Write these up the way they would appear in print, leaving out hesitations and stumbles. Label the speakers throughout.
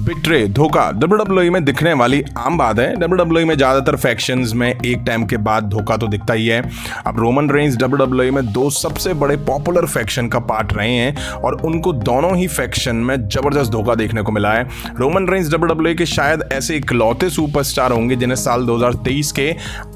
Speaker 1: Betray धोखा WWE में दिखने वाली आम बात है। डब्ल्यूडब्ल्यूई में ज़्यादातर फैक्शंस में एक टाइम के बाद धोखा तो दिखता ही है। अब रोमन रेंज डब्ल्यूडब्ल्यूई में दो सबसे बड़े पॉपुलर फैक्शन का पार्ट रहे हैं और उनको दोनों ही फैक्शन में ज़बरदस्त धोखा देखने को मिला है। रोमन रेंज डब्ल्यूडब्ल्यूई के शायद ऐसे इकलौते सुपरस्टार होंगे जिन्हें साल 2023 के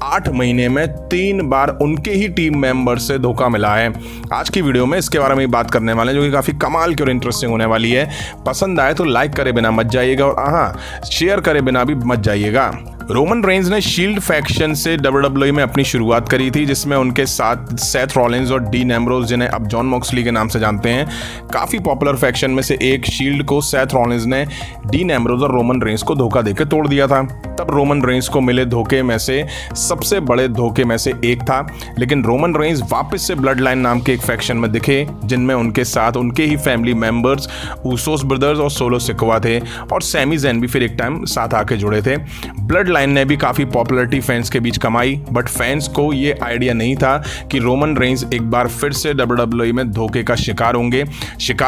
Speaker 1: 8 महीने में 3 बार उनके ही टीम मेंबर से धोखा मिला है। आज की वीडियो में इसके बारे में बात करने वाले हैं जो कि काफ़ी कमाल की और इंटरेस्टिंग होने वाली है। पसंद आए तो लाइक करे बिना मत जाइएगा और हाँ, शेयर करे बिना भी मत जाइएगा। रोमन रेंज ने शील्ड फैक्शन से डब्ल्यूडब्ल्यूई में अपनी शुरुआत करी थी, जिसमें उनके साथ सेथ रॉलिंस और डीन एम्ब्रोज, जिन्हें अब जॉन मॉक्सली के नाम से जानते हैं। काफ़ी पॉपुलर फैक्शन में से एक शील्ड को सेथ रॉलिंस ने डीन एम्ब्रोज और रोमन रेंज को धोखा देकर तोड़ दिया था। तब रोमन रेंज को मिले धोखे में से सबसे बड़े धोखे में से एक था। लेकिन रोमन रेंज वापस से ब्लड लाइन नाम के एक फैक्शन में दिखे, जिनमें उनके साथ उनके ही फैमिली मेंबर्स ऊसोस ब्रदर्स और सोलो सिकोआ थे और सैमी ज़ैन भी फिर एक टाइम साथ आके जुड़े थे। ब्लड लाइन ने भी काफ़ी पॉपुलैरिटी फैंस के बीच कमाई, बट फैंस को ये आइडिया नहीं था कि रोमन रेंज एक बार फिर से डब्ल्यूडब्ल्यूई में धोखे का शिकार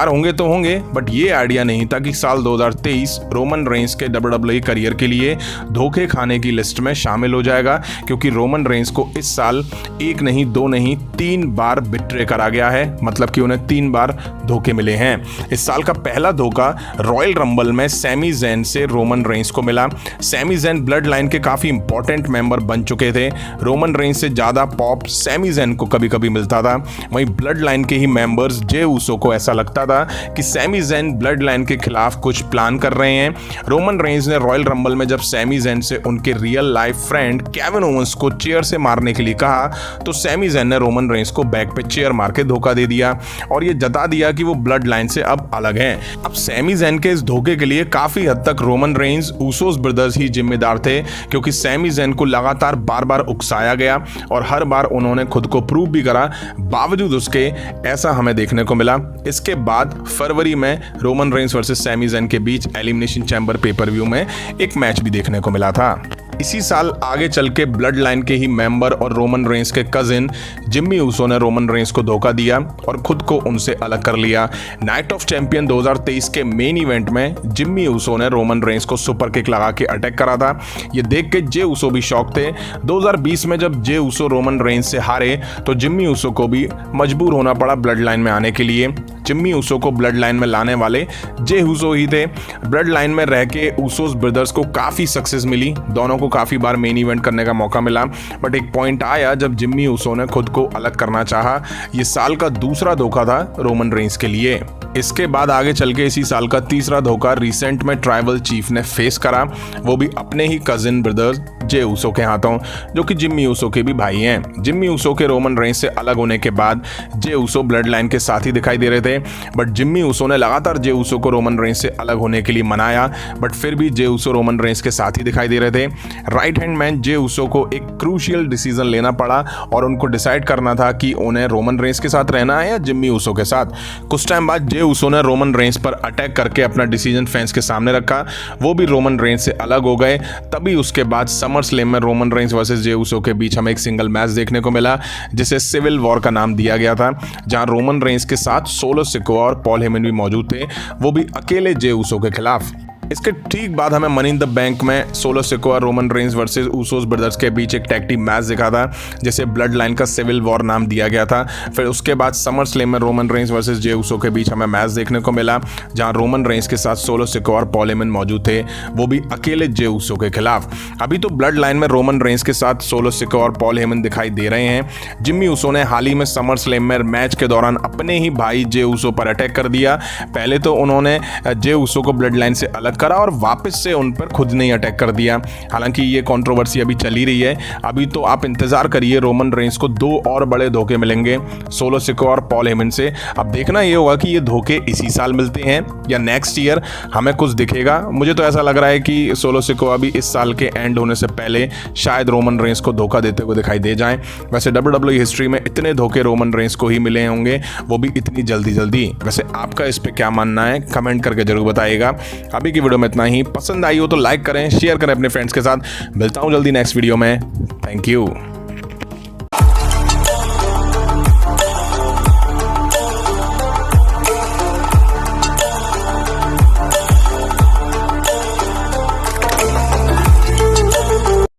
Speaker 1: होंगे तो होंगे, बट ये आइडिया नहीं था कि साल 2023 रोमन रेंज के डब्ल्यूडब्ल्यूई करियर के लिए धोखे खाने की लिस्ट में शामिल हो जाएगा, क्योंकि रोमन रेंज को इस साल एक नहीं, दो नहीं, 3 बार बिट्रे करा गया है। मतलब कि उन्हें 3 बार धोखे मिले हैं। इस साल का पहला धोखा रॉयल रंबल में सैमी ज़ैन से रोमन रेंज को मिला। सैमी ज़ैन ब्लड लाइन के काफी इंपॉर्टेंट मेंबर बन चुके थे। रोमन रेंज से ज्यादा पॉप सैमी ज़ैन को कभी कभी मिलता था। वहीं ब्लड लाइन के ही मेंबर्स जे ऊसो को ऐसा लगता था कि सैमी ज़ैन ब्लड लाइन के खिलाफ कुछ प्लान कर रहे हैं। रोमन रेंज ने रॉयल रंबल में जब सैमी ज़ैन से उनके real life friend Kevin Owens को चेयर से मारने के लिए कहा, तो सैमी ज़ैन ने रोमन रेंज को बैक पे चेयर मार के धोखा दे दिया और ये जता दिया कि वो ब्लड लाइन से अब अलग हैं। अब सैमी ज़ैन के इस धोखे के लिए काफी हद तक रोमन रेंज ऊसोस ब्रदर्स ही जिम्मेदार थे, क्योंकि सैमी ज़ैन को लगातार बार बार उकसाया गया और हर बार उन्होंने खुद को प्रूव भी करा, बावजूद उसके ऐसा हमें देखने को मिला। इसके बाद फरवरी में रोमन रेंज वर्सेस सैमी ज़ैन के बीच एलिमिनेशन चैम्बर पेपर व्यू में एक मैच भी देखने को मिला था। इसी साल आगे चल के ब्लड लाइन के ही मेंबर और रोमन रेंज के कजिन जिम्मी ऊसो ने रोमन रेंज को धोखा दिया और खुद को उनसे अलग कर लिया। नाइट ऑफ चैंपियन 2023 के मेन इवेंट में जिम्मी ऊसो ने रोमन रेंज को सुपर किक लगा के अटैक करा था। ये देख के जे ऊसो भी शॉक थे। 2020 में जब जे ऊसो रोमन रेंज से हारे तो जिम्मी ऊसो को भी मजबूर होना पड़ा ब्लड लाइन में आने के लिए। जिम्मी ऊसो को ब्लड लाइन में लाने वाले जे ऊसो ही थे। ब्लड लाइन में रह के ऊसोस ब्रदर्स को काफ़ी सक्सेस मिली, दोनों को काफ़ी बार मेन इवेंट करने का मौका मिला, बट एक पॉइंट आया जब जिम्मी ऊसो ने खुद को अलग करना चाहा। ये साल का दूसरा धोखा था रोमन रेंज के लिए। इसके बाद आगे चल के इसी साल का तीसरा धोखा रिसेंट में ट्राइबल चीफ ने फेस करा, वो भी अपने ही कजिन ब्रदर्स जे ऊसो के हाथों, जो कि जिम्मी ऊसो के भी भाई हैं। जिम्मी ऊसो के रोमन रेंज से अलग होने के बाद जे ऊसो ब्लड लाइन के साथ ही दिखाई दे रहे थे, बट जिम्मी ऊसो ने लगातार जे ऊसो को रोमन रेंज से अलग होने के लिए मनाया, बट फिर भी जे ऊसो रोमन रेंज के साथ ही दिखाई दे रहे थे। Right hand man Jey Uso को एक क्रूशियल डिसीजन लेना पड़ा और उनको डिसाइड करना था कि उन्हें रोमन रेंज के साथ रहना है या जिम्मी ऊसो के साथ। कुछ टाइम बाद जे ऊसो ने रोमन रेंज पर अटैक करके अपना डिसीजन फैंस के सामने रखा, वो भी रोमन रेंज से अलग हो गए। तभी उसके बाद समर स्लैम में Roman Reigns versus Jey Uso के बीच हमें एक सिंगल मैच देखने को मिला, जिसे सिविल वॉर का नाम दिया गया था, जहां रोमन रेंज के साथ सोलो सिकोआ और पॉल हेमन भी मौजूद थे, वो भी अकेले जे ऊसो के खिलाफ। इसके ठीक बाद हमें मनी इन द बैंक में solo Sikoa Roman Reigns versus Usos brothers के बीच एक टैग टीम मैच दिखा था, जिसे ब्लड लाइन का सिविल वॉर नाम दिया गया था। फिर उसके बाद समर स्लैम में Roman Reigns versus Jey Uso के बीच हमें मैच देखने को मिला, जहां रोमन रेंज के साथ सोलो सिकोआ और पॉल हेमन मौजूद थे, वो भी अकेले जे ऊसो के खिलाफ। अभी तो ब्लड लाइन में रोमन रेंज के साथ सोलो सिकोआ और पॉल हेमन दिखाई दे रहे हैं। जिम्मी ऊसो ने हाल ही में समर स्लैम में मैच के दौरान अपने ही भाई जे ऊसो पर अटैक कर दिया। पहले तो उन्होंने जे ऊसो को ब्लड लाइन से अलग करा और वापस से उन पर खुद नहीं अटैक कर दिया। हालांकि ये कंट्रोवर्सी अभी चली रही है। अभी तो आप इंतजार करिए, रोमन रेंज को 2 और बड़े धोखे मिलेंगे सोलो सिकोआ और पॉल हेमन से। अब देखना ये होगा कि ये धोखे इसी साल मिलते हैं या नेक्स्ट ईयर हमें कुछ दिखेगा। मुझे तो ऐसा लग रहा है कि सोलो सिकोआ भी इस साल के एंड होने से पहले शायद रोमन रेंज को धोखा देते हुए दिखाई दे जाएं। वैसे डब्ल्यूडब्ल्यूई हिस्ट्री में इतने धोखे रोमन रेंज को ही मिले होंगे, वो भी इतनी जल्दी। वैसे आपका इस पे क्या मानना है, कमेंट करके जरूर बताइएगा। अभी की वीडियो में इतना ही। पसंद आई हो तो लाइक करें, शेयर करें अपने फ्रेंड्स के साथ। मिलता हूं जल्दी नेक्स्ट वीडियो में। Thank you.